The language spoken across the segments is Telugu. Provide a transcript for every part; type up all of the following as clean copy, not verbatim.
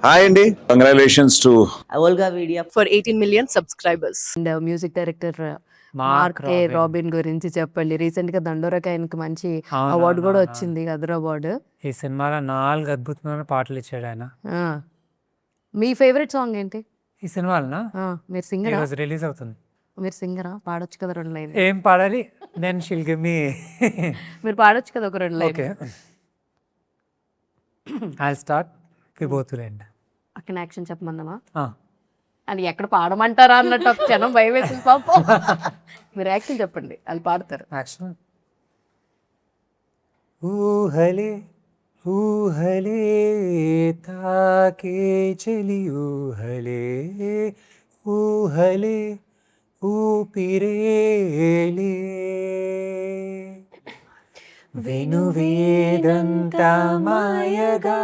హాయ్ అండి, congratulations to Olga Media for 18 million subscribers. And music director mark mark K robin గురించి చెప్పండి. రీసెంట్ గా దండోరాకి ఆయనకి మంచి అవార్డు కూడా వచ్చింది, గదర్ అవార్డు. ఈ సినిమాలో 4 అద్భుతమైన పాటలు ఇచ్చాడు ఆయన. మీ ఫేవరెట్ సాంగ్ ఏంటి ఈ సినిమాలో మీరు సింగరా? ఈరోజు రిలీజ్ అవుతుంది. మీరు సింగరా? పాడొచ్చు కదా 2 లైన్. ఏం పాడాలి? Then she'll give me. మీరు పాడొచ్చు కదా ఒక 2 లైన్. ఓకే, ఐల్ స్టార్ట్ విబోతులేండి. అక్కడ యాక్షన్ చెప్పమందామా? ఆ, అని ఎక్కడ పాడమంటారా అన్నట్టు ఒక క్షణం భయం వేసింది పాపం. మీరు యాక్షన్ చెప్పండి, వాళ్ళు పాడతారు. యాక్షన్. ఊహలే ఊహలే తాకే చలి ఊహలే ఊహలే ఊపిరేలే వెనువేదంతా మాయగా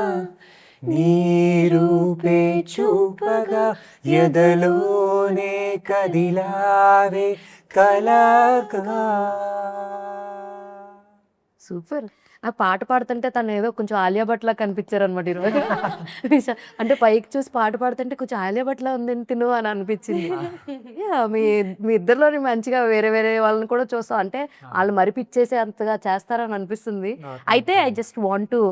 నీరూపే చూపగా ఎదలోనే కదిలావే కలగా. సూపర్. ఆ పాట పాడుతుంటే తను ఏదో కొంచెం ఆలియా భట్లా కనిపించారు అనమాట ఈరోజు. అంటే పైకి చూసి పాట పాడుతుంటే కొంచెం ఆలియా భట్లా ఉంది తిను అని అనిపించింది. మీ మీ ఇద్దరిలోని మంచిగా వేరే వేరే వాళ్ళని కూడా చూస్తాం, అంటే వాళ్ళు మరిపిచ్చేసి అంతగా చేస్తారని అనిపిస్తుంది. అయితే I just want to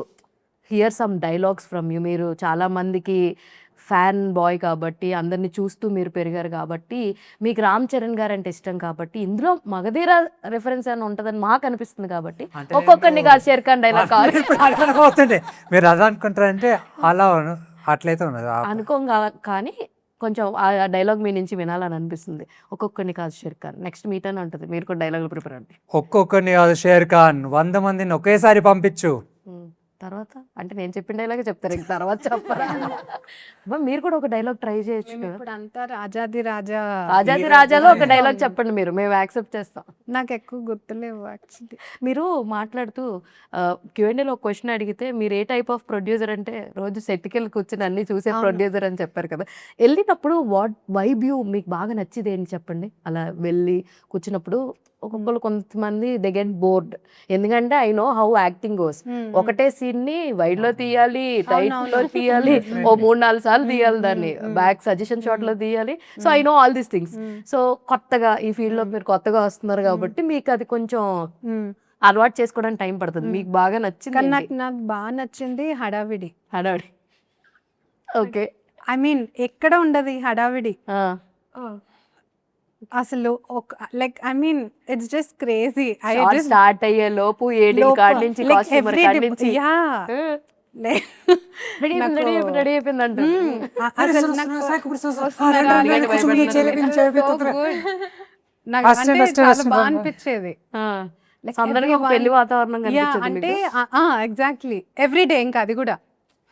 hear some dialogues from you. మీరు చాలా మందికి ఫ్యాన్ బాయ్ కాబట్టి, అందరినీ చూస్తూ మీరు పెరిగారు కాబట్టి, మీకు రామ్ చరణ్ గారు అంటే ఇష్టం కాబట్టి, ఇందులో మగధీర రిఫరెన్స్ అని ఉంటుందని మాకు అనిపిస్తుంది కాబట్టి ఒక్కొక్కరిని కాదు షేర్ ఖాన్ డైలాగ్ కాదు అవుతుండే. మీరు అది అనుకుంటారంటే అలా అట్లయితే ఉన్నది అనుకోం కానీ కొంచెం ఆ డైలాగ్ మీ నుంచి వినాలని అనిపిస్తుంది. ఒక్కొక్కరిని కాదు షేర్ ఖాన్, నెక్స్ట్ మీట్ అని ఉంటుంది. మీరు కూడా డైలాగులు ప్రిపేర్ అండి. ఒక్కొక్కరిని కాదు షేర్ ఖాన్, 100 మందిని ఒకేసారి పంపించు. తర్వాత అంటే నేను చెప్పిన డైలాగే చెప్తారు, ఇంక తర్వాత చెప్పరా? మీరు కూడా ఒక డైలాగ్ ట్రై చేయొచ్చు కదా. ఇప్పుడు అంతా రాజాది రాజా. ఆజాది రాజాలో ఒక డైలాగ్ చెప్పండి, మేము యాక్సెప్ట్ చేస్తాం. నాకు ఎక్కువ గుర్తులేవు యాక్చువల్లీ. మీరు మాట్లాడుతూ క్యూఎండేలో ఒక క్వశ్చన్ అడిగితే మీరు ఏ టైప్ ఆఫ్ ప్రొడ్యూసర్ అంటే రోజు సెట్కి వెళ్ళి కూర్చొని అన్ని చూసే ప్రొడ్యూసర్ అని చెప్పారు కదా. వెళ్ళినప్పుడు వాట్ వైబ్ యూ మీకు బాగా నచ్చింది ఏంటి చెప్పండి. అలా వెళ్ళి కూర్చున్నప్పుడు ఒక్కొక్కరు కొంతమంది దే గెట్ బోర్డ్, ఎందుకంటే I know how acting goes. ఒకటే సీన్ ని వైడ్ లో తీయాలి, టైట్ లో తీయాలి, ఓ 3-4 సార్లు తీయాలి, దాన్ని బ్యాక్ సజెషన్ షాట్ లో తీయాలి. So I know all these things. So కొత్తగా ఈ ఫీల్డ్ లో మీరు కొత్తగా వస్తున్నారు కాబట్టి మీకు అది కొంచెం అలవాటు చేసుకోవడానికి టైం పడుతుంది. మీకు బాగా నచ్చింది కానీ నాకు బాగా నచ్చింది హడావిడి. హడావిడి. ఓకే, ఐ మీన్ ఎక్కడ ఉండదు ఈ హడావిడి అసలు. Like I mean it's just crazy. Start అయ్యే లోపు ఏడి కార్డ్ నుంచి రెడీ అయిపోయిందంట. బాగా అనిపించేది. పెళ్లి వాతావరణం అంటే ఎగ్జాక్ట్లీ ఎవ్రీ డే. ఇంకా అది కూడా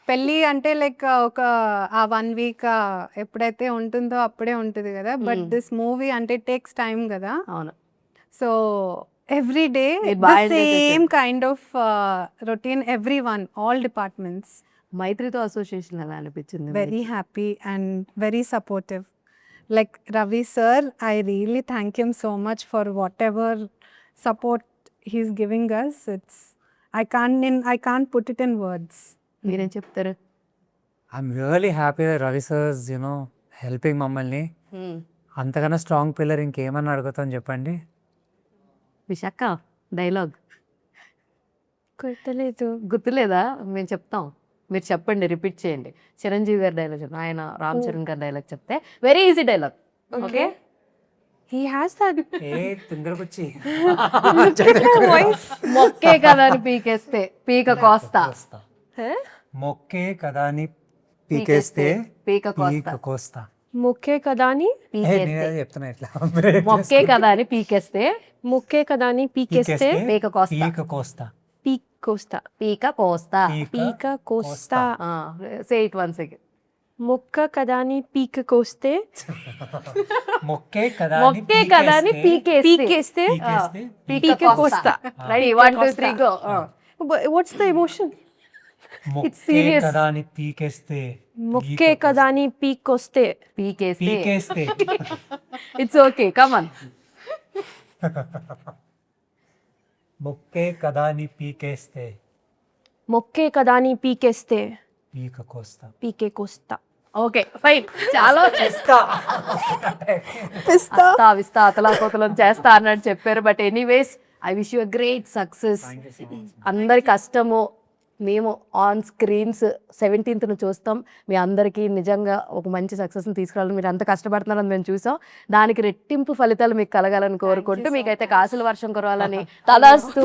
పెళ్ళి అంటే లైక్ ఒక ఆ 1 వీక్ ఎప్పుడైతే ఉంటుందో అప్పుడే ఉంటుంది కదా. బట్ దిస్ మూవీ అంటే టేక్స్ టైం కదా. అవును. So every day same kind of routine, everyone, all departments. మైత్రితో అసోసియేషన్ ఎలా అనిపించింది? Very happy and very supportive. Like Ravi sir, I really thank him so much for whatever support he's giving us. It's I can't put it in words. మీరేం చెప్తారు? I'm really happy Ravi sir's helping మమ్మల్ని. అంతకన్నా స్ట్రాంగ్ పిల్లర్ ఇంకేమన్నా అడుగుతాం చెప్పండి. విశాఖ డైలాగ్ గుర్తులేదు. గుర్తులేదా? మేము చెప్తాం, మీరు చెప్పండి, రిపీట్ చేయండి. చిరంజీవి గారి డైలాగ్ చెప్తాం, ఆయన రామ్ చరణ్ గారి డైలాగ్ చెప్తే very easy dialogue. Okay, he has that తింగరకొచ్చి మొక్కే కదా అని పీకేస్తే పీక కోస్తా. మొక్కే కదా అని పీకేస్తే పీక కోస్తా. ముక్కే కదా అని చెప్తున్నా ఇట్లా. మొక్కే కదా అని పీకేస్తే, ముక్కే కదా అని పీకేస్తే పీక కోస్తా. కోస్తా. పీక్ కోస్తా. పీక కోస్తా. పీక కోస్తా. Say it once again. మొక్క కదా అని పీక కోస్తే, మొక్కే కదా అని పీకేస్తే పీక కోస్తా. Ready 1 2 3 go. What's the emotion? It's serious. కదా అని పీకేస్తే, మొక్కే కదా అని పీకొస్తే, పీకేస్తే. It's okay, come on. మొక్కే కదా అని పీకేస్తే, మొక్కే కదా అని పీకేస్తే, పీక కోస్తా. పీకే కోస్తా. Okay fine. చాలా పిస్తా విస్తా అతలాకోతలం చేస్తా అన్నట్టు చెప్పారు. But anyways I wish you great success. అందరి కష్టము మేము ఆన్ స్క్రీన్స్ 17th చూస్తాం. మీ అందరికీ నిజంగా ఒక మంచి సక్సెస్ని తీసుకురావాలని మీరు అంత కష్టపడుతున్నారని మేము చూసాం. దానికి రెట్టింపు ఫలితాలు మీకు కలగాలని కోరుకుంటూ మీకైతే కాసుల వర్షం కురవాలని తదాస్తూ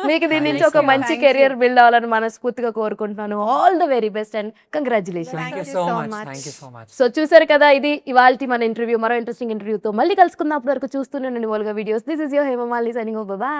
మీకు దీని నుంచి ఒక మంచి కెరియర్ బిల్డ్ అవ్వాలని మనస్ఫూర్తిగా కోరుకుంటున్నాను. All the very best and congratulation. Thank you so much. Thank you so much. So చూసారు కదా, ఇది ఇవాల్టి మన ఇంటర్వ్యూ. మరో ఇంట్రెస్టింగ్ ఇంటర్వ్యూతో మళ్ళీ కలుసుకుందాం. అప్పటి వరకు చూస్తూనే ఉండండి Volga videos. This is your Hemamalini signing off. By.